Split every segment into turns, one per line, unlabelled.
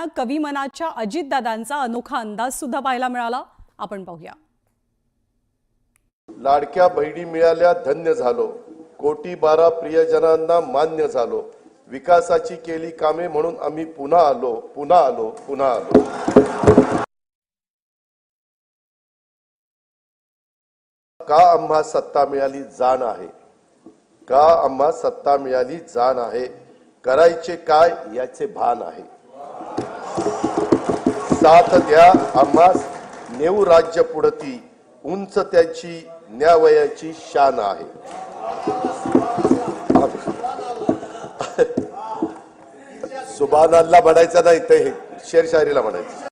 पाहताना कवी मनाच्या अजितदादांचा अनोखा अंदाज सुद्धा पाहायला मिळाला. आपण पाहूया.
लाडक्या बहिणी मिळाल्या धन्य झालो, कोटी 12 प्रियजनांना मान्य झालो, विकासाची केली कामे म्हणून आम्ही पुन्हा आलो पुन्हा आलो पुन्हा आलो. का आम्हा सत्ता मिळाली जाण आहे, का आम्हा सत्ता मिळाली जाण आहे, करायचे काय याचे भान आहे. साथ द्या आम्हा नेऊ राज्य पुढती, उंच त्याची न्यावयाची शान आहे. सुभान अल्लाह म्हणायचं नाही, ते शेरशायरीला म्हणायचं.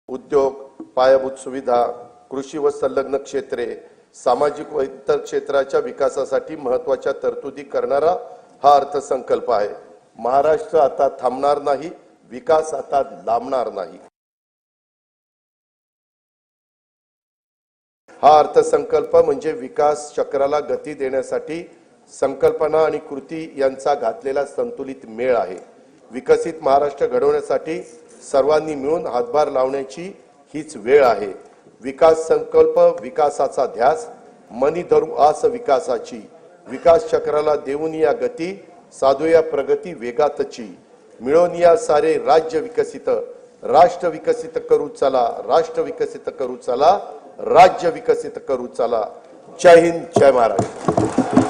उद्योग, पायाभूत सुविधा, कृषी व संलग्न क्षेत्रे, सामाजिक व इतर क्षेत्राच्या विकासासाठी महत्वाच्या तरतुदी करणारा हा अर्थसंकल्प आहे. महाराष्ट्र आता थांबणार नाही, विकास आता लांबणार नाही. हा अर्थसंकल्प म्हणजे विकास चक्राला गती देण्यासाठी संकल्पना आणि कृती यांचा घातलेला संतुलित मेळ आहे. विकसित महाराष्ट्र घडवण्यासाठी सर्वांनी मिळून हातभार लावण्याची हीच वेळ आहे. विकास संकल्प, विकासाचा ध्यास, मनी धरू आस विकासाची, विकास चक्राला देऊन या गती, साधूया प्रगती वेगातची, मिळून या सारे राज्य विकसित, राष्ट्र विकसित करू चला, राष्ट्र विकसित करू चला, राज्य विकसित करू चला. जय हिंद, जय महाराष्ट्र.